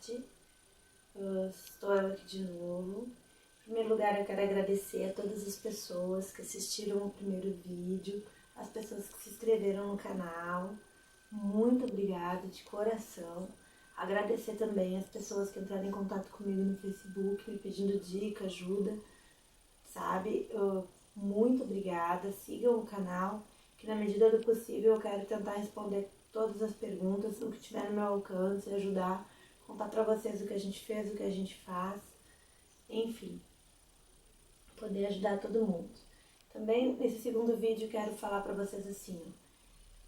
tarde. Estou aqui de novo. Em primeiro lugar, eu quero agradecer a todas as pessoas que assistiram o primeiro vídeo, as pessoas que se inscreveram no canal. Muito obrigada de coração. Agradecer também as pessoas que entraram em contato comigo no Facebook, me pedindo dica, ajuda, sabe? Muito obrigada. Sigam o canal, que na medida do possível eu quero tentar responder todas as perguntas, o que tiver no meu alcance, ajudar, contar pra vocês o que a gente fez, o que a gente faz, enfim, poder ajudar todo mundo. Também nesse segundo vídeo quero falar pra vocês assim,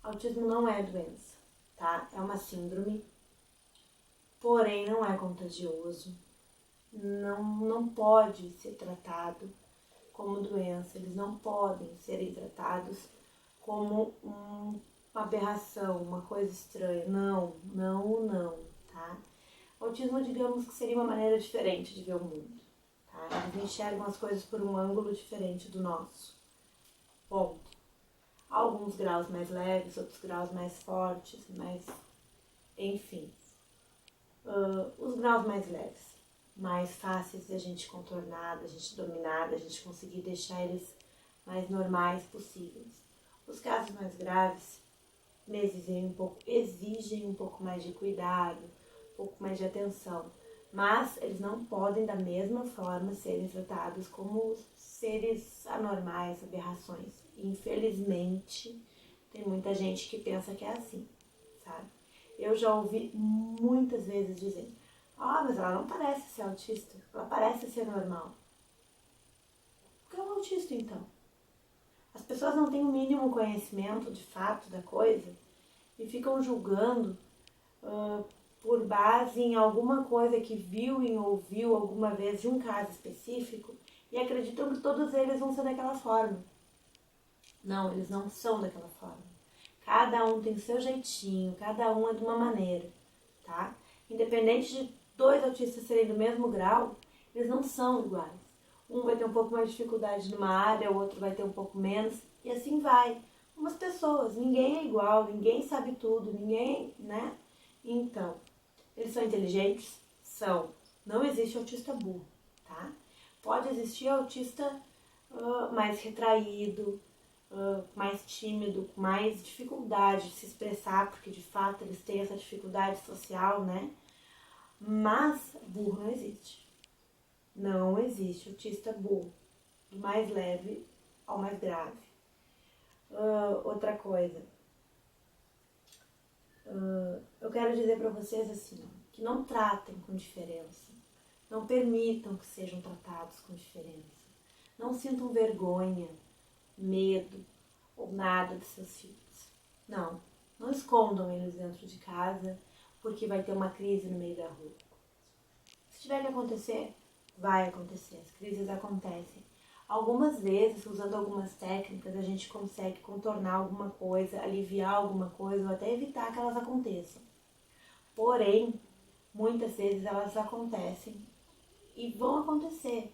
autismo não é doença, tá? É uma síndrome, porém não é contagioso, não pode ser tratado como doença, eles não podem serem tratados como uma aberração, uma coisa estranha. Não, tá? O autismo, digamos que seria uma maneira diferente de ver o mundo, tá? Eles enxergam as coisas por um ângulo diferente do nosso. Ponto. Alguns graus mais leves, outros graus mais fortes, mas enfim. Os graus mais leves, mais fáceis da gente contornar, da gente dominar, da gente conseguir deixar eles mais normais possíveis. Os casos mais graves exigem um pouco mais de cuidado, um pouco mais de atenção, mas eles não podem da mesma forma serem tratados como seres anormais, aberrações. Infelizmente, tem muita gente que pensa que é assim, sabe? Eu já ouvi muitas vezes dizendo: mas ela não parece ser autista, ela parece ser normal. O que é um autista, então? As pessoas não têm o mínimo conhecimento de fato da coisa e ficam julgando por base em alguma coisa que viu e ouviu alguma vez de um caso específico e acreditam que todos eles vão ser daquela forma. Não, eles não são daquela forma. Cada um tem o seu jeitinho, cada um é de uma maneira, tá? Independente de dois autistas serem do mesmo grau, eles não são iguais. Um vai ter um pouco mais de dificuldade numa área, o outro vai ter um pouco menos, e assim vai. Umas pessoas, ninguém é igual, ninguém sabe tudo, ninguém, né? Então, eles são inteligentes? São. Não existe autista burro, tá? Pode existir autista mais retraído, mais tímido, com mais dificuldade de se expressar, porque de fato eles têm essa dificuldade social, né? Mas burro não existe. Não existe autista burro, do mais leve ao mais grave. Outra coisa, eu quero dizer para vocês assim, que não tratem com diferença, não permitam que sejam tratados com diferença, não sintam vergonha, medo ou nada de seus filhos. Não escondam eles dentro de casa porque vai ter uma crise no meio da rua. Se tiver que acontecer, vai acontecer, as crises acontecem. Algumas vezes, usando algumas técnicas, a gente consegue contornar alguma coisa, aliviar alguma coisa ou até evitar que elas aconteçam. Porém, muitas vezes elas acontecem e vão acontecer.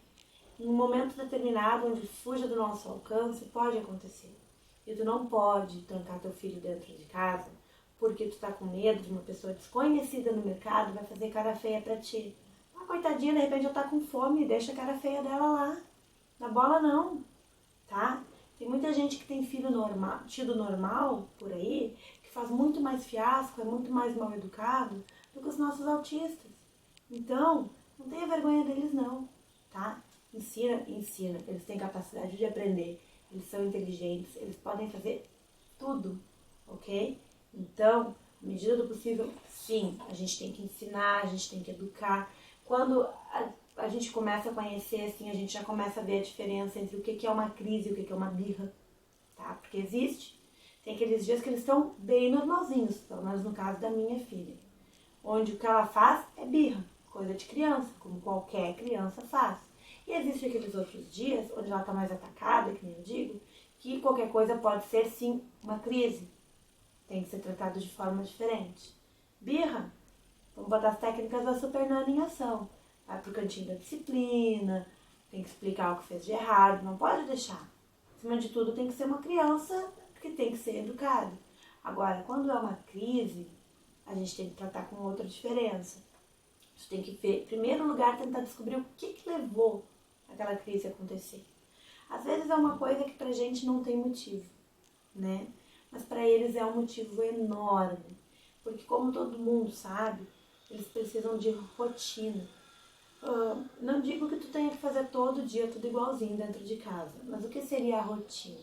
Em um momento determinado, onde fuja do nosso alcance, pode acontecer. E tu não pode trancar teu filho dentro de casa porque tu tá com medo de uma pessoa desconhecida no mercado vai fazer cara feia pra ti. Coitadinha, de repente ela tá com fome, deixa a cara feia dela lá. Na bola não, tá? Tem muita gente que tem filho normal, tido normal por aí, que faz muito mais fiasco, é muito mais mal educado do que os nossos autistas. Então, não tenha vergonha deles não, tá? Ensina. Eles têm capacidade de aprender, eles são inteligentes, eles podem fazer tudo, ok? Então, à medida do possível, sim, a gente tem que ensinar, a gente tem que educar. Quando a gente começa a conhecer, assim, a gente já começa a ver a diferença entre o que é uma crise e o que é uma birra, tá? Porque existe. Tem aqueles dias que eles estão bem normalzinhos, pelo menos no caso da minha filha, onde o que ela faz é birra, coisa de criança, como qualquer criança faz. E existe aqueles outros dias, onde ela está mais atacada, que nem eu digo, que qualquer coisa pode ser, sim, uma crise. Tem que ser tratado de forma diferente. Birra, vamos botar as técnicas da Super Nana em ação. Vai pro cantinho da disciplina, tem que explicar o que fez de errado, não pode deixar. Acima de tudo, tem que ser uma criança que tem que ser educada. Agora, quando é uma crise, a gente tem que tratar com outra diferença. Tu tem que ver, em primeiro lugar, tentar descobrir o que levou aquela crise a acontecer. Às vezes é uma coisa que pra gente não tem motivo, né? Mas pra eles é um motivo enorme. Porque como todo mundo sabe, eles precisam de rotina. Não digo que tu tenha que fazer todo dia tudo igualzinho dentro de casa, mas o que seria a rotina?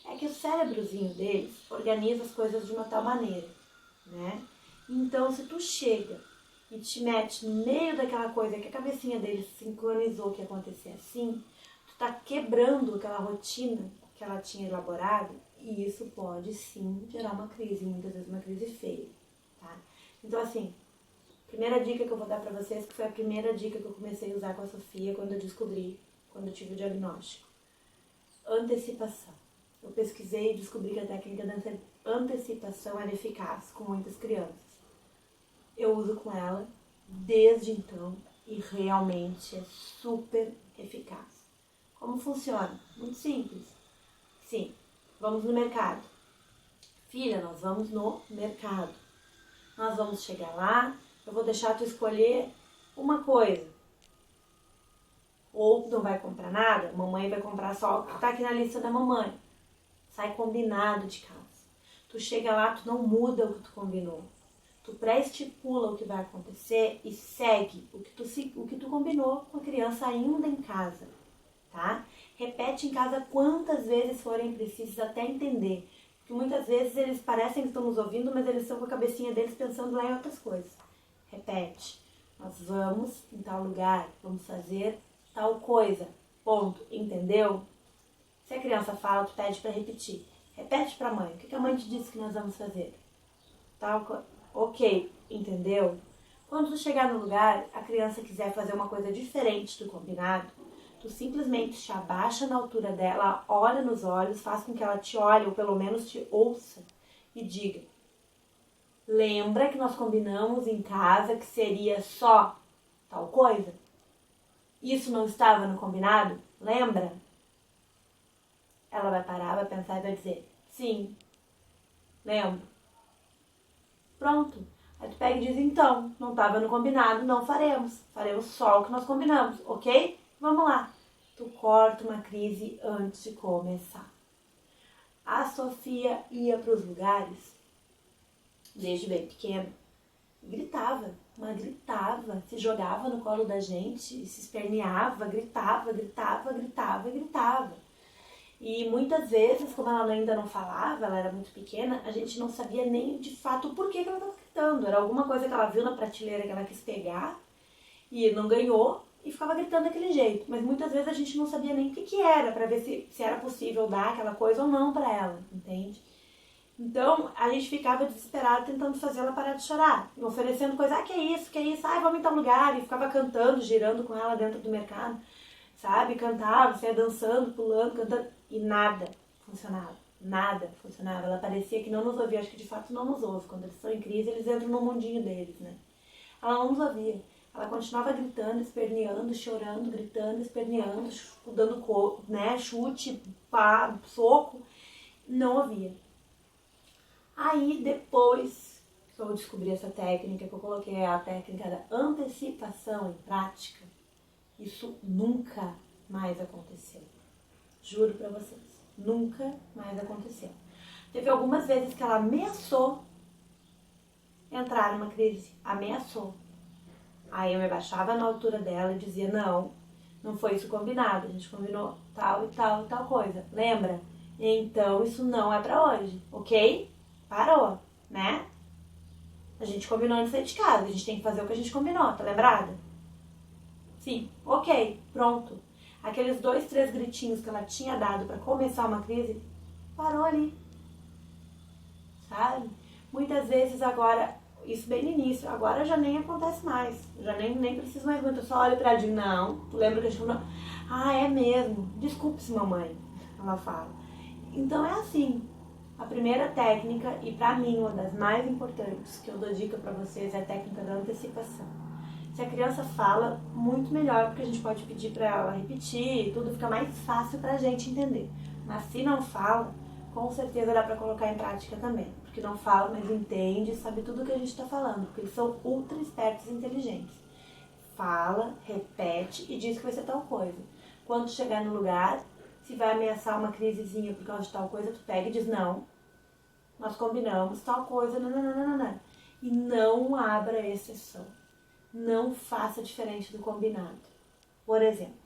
É que o cérebrozinho deles organiza as coisas de uma tal maneira, né? Então, se tu chega e te mete no meio daquela coisa que a cabecinha deles sincronizou que ia acontecer assim, tu tá quebrando aquela rotina que ela tinha elaborado e isso pode sim gerar uma crise, muitas vezes uma crise feia, tá? Então, assim, primeira dica que eu vou dar pra vocês, que foi a primeira dica que eu comecei a usar com a Sofia quando eu tive o diagnóstico. Antecipação. Eu pesquisei e descobri que a técnica da antecipação era eficaz com muitas crianças. Eu uso com ela desde então e realmente é super eficaz. Como funciona? Muito simples. Sim, vamos no mercado. Filha, nós vamos no mercado. Nós vamos chegar lá, eu vou deixar tu escolher uma coisa. Ou não vai comprar nada, mamãe vai comprar só o que tá aqui na lista da mamãe. Sai combinado de casa. Tu chega lá, tu não muda o que tu combinou. Tu pré-estipula o que vai acontecer e segue o que tu combinou com a criança ainda em casa, tá? Repete em casa quantas vezes forem precisas até entender. Porque muitas vezes eles parecem que estão nos ouvindo, mas eles estão com a cabecinha deles pensando lá em outras coisas. Repete. Nós vamos em tal lugar, vamos fazer tal coisa. Ponto. Entendeu? Se a criança fala, tu pede para repetir. Repete para a mãe. O que a mãe te disse que nós vamos fazer? Tal coisa. Ok, entendeu? Quando tu chegar no lugar, a criança quiser fazer uma coisa diferente do combinado, tu simplesmente te abaixa na altura dela, olha nos olhos, faz com que ela te olhe, ou pelo menos te ouça, e diga: lembra que nós combinamos em casa que seria só tal coisa? Isso não estava no combinado? Lembra? Ela vai parar, vai pensar e vai dizer: sim, lembro. Pronto. Aí tu pega e diz: então, não estava no combinado, não faremos. Faremos só o que nós combinamos, ok? Vamos lá. Tu corta uma crise antes de começar. A Sofia ia para os lugares, desde bem pequena, gritava, mas gritava, se jogava no colo da gente, se esperneava, gritava, gritava, gritava e gritava. E muitas vezes, como ela ainda não falava, ela era muito pequena, a gente não sabia nem de fato o porquê que ela estava gritando. Era alguma coisa que ela viu na prateleira que ela quis pegar e não ganhou e ficava gritando daquele jeito. Mas muitas vezes a gente não sabia nem o que era para ver se era possível dar aquela coisa ou não para ela, entende? Então a gente ficava desesperado tentando fazer ela parar de chorar, oferecendo coisa: que é isso, vamos em tal lugar, e ficava cantando, girando com ela dentro do mercado, sabe? Cantava, saia dançando, pulando, cantando. E nada funcionava. Ela parecia que não nos ouvia. Acho que de fato não nos ouve. Quando eles estão em crise, eles entram no mundinho deles, né? Ela não nos ouvia. Ela continuava gritando, esperneando, chorando, gritando, esperneando, dando chute, pá, soco. Não ouvia. Aí, depois que eu descobri essa técnica, que eu coloquei a técnica da antecipação em prática, isso nunca mais aconteceu. Juro pra vocês, nunca mais aconteceu. Teve algumas vezes que ela ameaçou entrar numa crise, ameaçou. Aí eu me abaixava na altura dela e dizia: não foi isso combinado, a gente combinou tal e tal e tal coisa, lembra? Então isso não é pra hoje, ok? Parou, né? A gente combinou de sair de casa, a gente tem que fazer o que a gente combinou, tá lembrada? Sim, ok, pronto. Aqueles 2, 3 gritinhos que ela tinha dado para começar uma crise, parou ali, sabe? Muitas vezes agora, isso bem no início, agora já nem acontece mais, já nem preciso mais muito, eu só olho pra ela e digo: não, tu lembra que a gente falou? Ah, é mesmo, desculpe-se, mamãe, ela fala. Então é assim, a primeira técnica, e pra mim uma das mais importantes que eu dou dica pra vocês, é a técnica da antecipação. Se a criança fala, muito melhor, porque a gente pode pedir para ela repetir e tudo fica mais fácil pra gente entender. Mas se não fala, com certeza dá para colocar em prática também. Porque não fala, mas entende, sabe tudo que a gente está falando, porque eles são ultra espertos e inteligentes. fala, repete e diz que vai ser tal coisa. Quando chegar no lugar, se vai ameaçar uma crisezinha por causa de tal coisa, tu pega e diz não. Nós combinamos tal coisa, não. E não abra exceção. Não faça diferente do combinado. Por exemplo,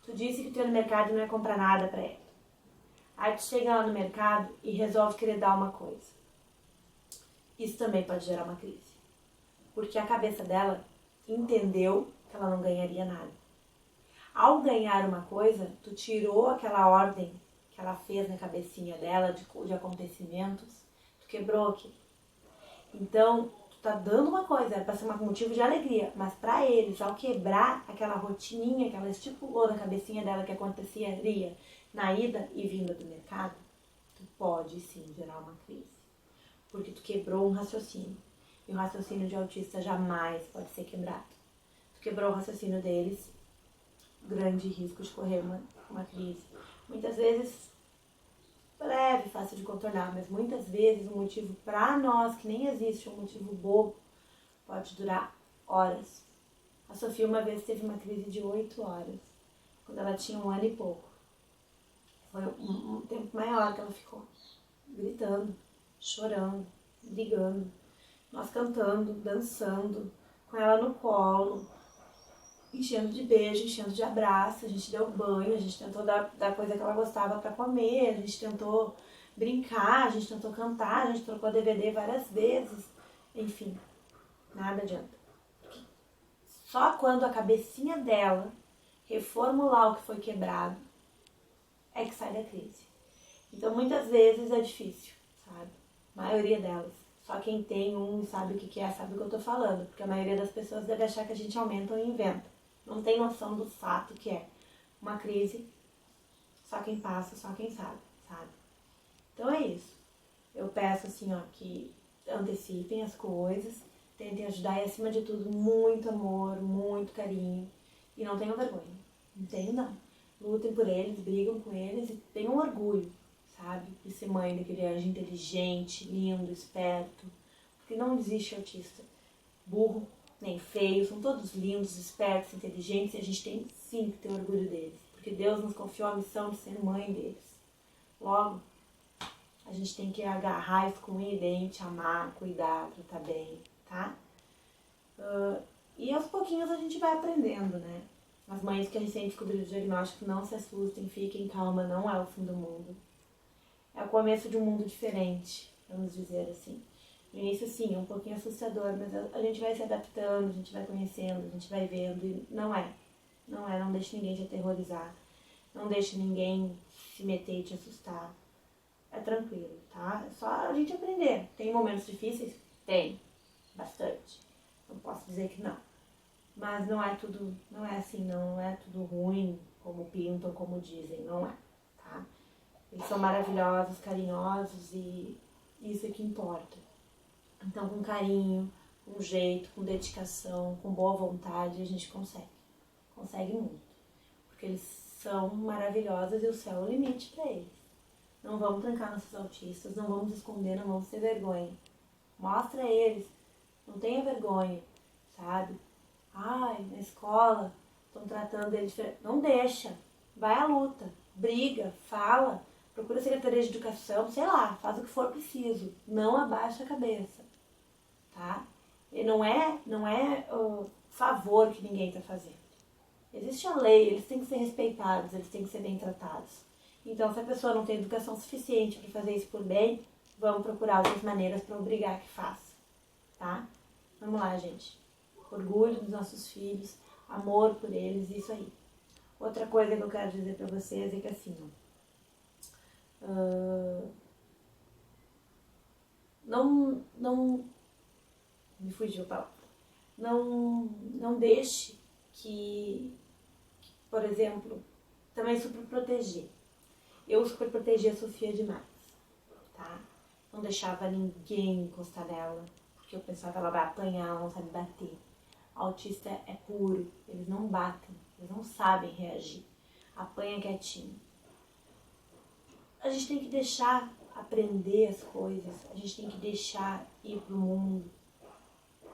tu disse que tu ia no mercado e não ia comprar nada pra ela. Aí tu chega lá no mercado e resolve querer dar uma coisa. Isso também pode gerar uma crise. Porque a cabeça dela entendeu que ela não ganharia nada. Ao ganhar uma coisa, tu tirou aquela ordem que ela fez na cabecinha dela de acontecimentos, tu quebrou aquilo. Então, tu tá dando uma coisa, era pra ser um motivo de alegria, mas pra eles, ao quebrar aquela rotininha que ela estipulou na cabecinha dela que aconteceria na ida e vinda do mercado, tu pode sim gerar uma crise. Porque tu quebrou um raciocínio. E o raciocínio de autista jamais pode ser quebrado. Tu quebrou o raciocínio deles, grande risco de correr uma crise. Muitas vezes, breve, fácil de contornar, mas muitas vezes um motivo para nós, que nem existe um motivo bobo, pode durar horas. A Sofia uma vez teve uma crise de 8 horas, quando ela tinha 1 ano e pouco. Foi um tempo maior que ela ficou, gritando, chorando, brigando, nós cantando, dançando, com ela no colo, enchendo de beijo, enchendo de abraço, a gente deu banho, a gente tentou dar coisa que ela gostava para comer, a gente tentou brincar, a gente tentou cantar, a gente trocou DVD várias vezes, enfim, nada adianta. Só quando a cabecinha dela reformular o que foi quebrado é que sai da crise. Então muitas vezes é difícil, sabe? A maioria delas. Só quem tem um sabe o que é, sabe o que eu tô falando, porque a maioria das pessoas deve achar que a gente aumenta ou inventa. Não tem noção do fato que é uma crise, só quem passa, só quem sabe. Então é isso. Eu peço assim, ó, que antecipem as coisas, tentem ajudar e acima de tudo, muito amor, muito carinho. E não tenham vergonha. Não tenham não. Lutem por eles, brigam com eles e tenham orgulho, sabe? De ser mãe daquele anjo inteligente, lindo, esperto. Porque não existe autista burro, nem feio, são todos lindos, espertos, inteligentes e a gente tem sim que ter orgulho deles, porque Deus nos confiou a missão de ser mãe deles. Logo, a gente tem que agarrar isso com unha e dente, amar, cuidar, tratar bem, tá? E aos pouquinhos a gente vai aprendendo, né? As mães que recém descobriram o diagnóstico, não se assustem, fiquem calma, não é o fim do mundo. É o começo de um mundo diferente, vamos dizer assim. No início, sim, é um pouquinho assustador, mas a gente vai se adaptando, a gente vai conhecendo, a gente vai vendo e não deixe ninguém te aterrorizar, não deixe ninguém se meter e te assustar. É tranquilo, tá? É só a gente aprender. Tem momentos difíceis? Tem, bastante. Não posso dizer que não. Mas não é assim, não é tudo ruim, como pintam, como dizem, não é, tá? Eles são maravilhosos, carinhosos e isso é que importa. Então, com carinho, com jeito, com dedicação, com boa vontade, a gente consegue. Consegue muito. Porque eles são maravilhosos e o céu é o limite para eles. Não vamos trancar nossos autistas, não vamos esconder, não vamos ter vergonha. Mostra a eles, não tenha vergonha, sabe? Ai, na escola, estão tratando eles diferente. Não deixa, vai à luta, briga, fala, procura a Secretaria de Educação, sei lá, faz o que for preciso. Não abaixa a cabeça, tá? E não é favor que ninguém está fazendo. Existe a lei, eles têm que ser respeitados, eles têm que ser bem tratados. Então, se a pessoa não tem educação suficiente para fazer isso por bem, vamos procurar outras maneiras para obrigar que faça, tá? Vamos lá, gente. Orgulho dos nossos filhos, amor por eles, isso aí. Outra coisa que eu quero dizer para vocês é que assim, não me fugiu a palavra. Não deixe que, por exemplo, também superproteger. Eu superprotegia a Sofia demais, tá? Não deixava ninguém encostar nela, porque eu pensava que ela vai apanhar, ela não sabe bater. Autista é puro, eles não batem, eles não sabem reagir. Apanha quietinho. A gente tem que deixar aprender as coisas, a gente tem que deixar ir pro mundo,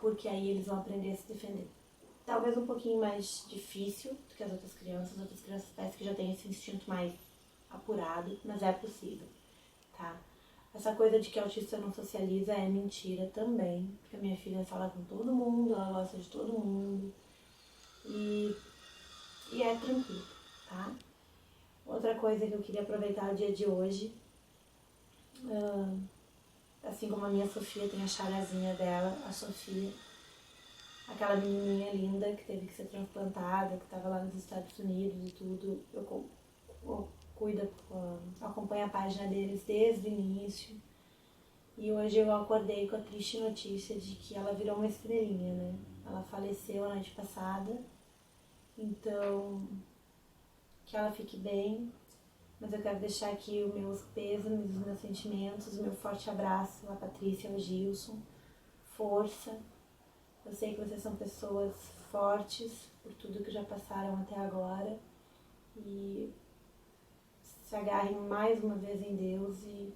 porque aí eles vão aprender a se defender. talvez um pouquinho mais difícil do que as outras crianças. As outras crianças parece que já têm esse instinto mais apurado, mas é possível, tá? Essa coisa de que autista não socializa é mentira também, porque a minha filha fala com todo mundo, ela gosta de todo mundo e é tranquilo, tá? Outra coisa que eu queria aproveitar o dia de hoje, assim como a minha Sofia tem a charazinha dela, a Sofia, aquela menininha linda que teve que ser transplantada, que estava lá nos Estados Unidos e tudo, eu acompanho a página deles desde o início. E hoje eu acordei com a triste notícia de que ela virou uma estrelinha, né? Ela faleceu a noite passada, então que ela fique bem. Mas eu quero deixar aqui os meus pêsames, os meus sentimentos, o meu forte abraço à Patrícia e ao Gilson. Força. Eu sei que vocês são pessoas fortes por tudo que já passaram até agora. E se agarrem mais uma vez em Deus e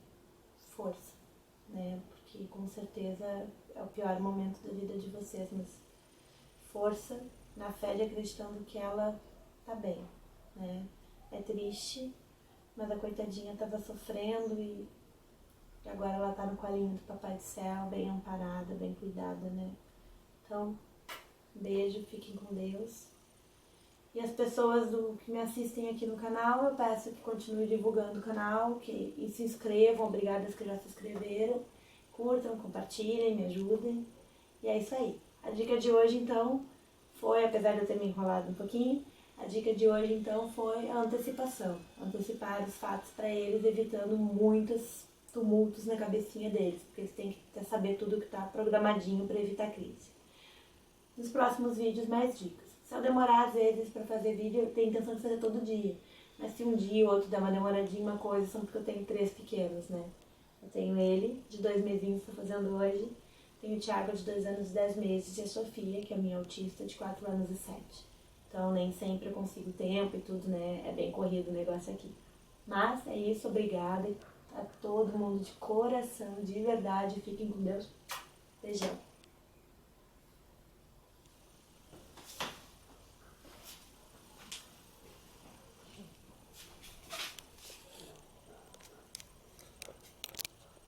força, né? Porque com certeza é o pior momento da vida de vocês, mas força na fé de acreditando que ela tá bem, né? É triste, mas a coitadinha estava sofrendo e agora ela tá no colinho do Papai do Céu, bem amparada, bem cuidada, né? Então, beijo, fiquem com Deus. E as pessoas que me assistem aqui no canal, eu peço que continuem divulgando o canal, e se inscrevam, obrigada às que já se inscreveram. Curtam, compartilhem, me ajudem. E é isso aí. A dica de hoje, então, foi, apesar de eu ter me enrolado um pouquinho, a dica de hoje, então, foi a antecipação. Antecipar os fatos para eles, evitando muitos tumultos na cabecinha deles, porque eles têm que saber tudo que está programadinho para evitar crise. Nos próximos vídeos, mais dicas. Se eu demorar, às vezes, para fazer vídeo, eu tenho intenção de fazer todo dia. Mas se um dia ou outro der uma demoradinha, uma coisa, são porque eu tenho 3 pequenos, né? Eu tenho ele, de 2 mesinhos, estou fazendo hoje. Tenho o Thiago, de 2 anos e 10 meses, e a Sofia, que é a minha autista, de 4 anos e 7. Então, nem sempre eu consigo tempo e tudo, né? É bem corrido o negócio aqui. Mas é isso, obrigada a todo mundo de coração, de verdade. Fiquem com Deus. Beijão.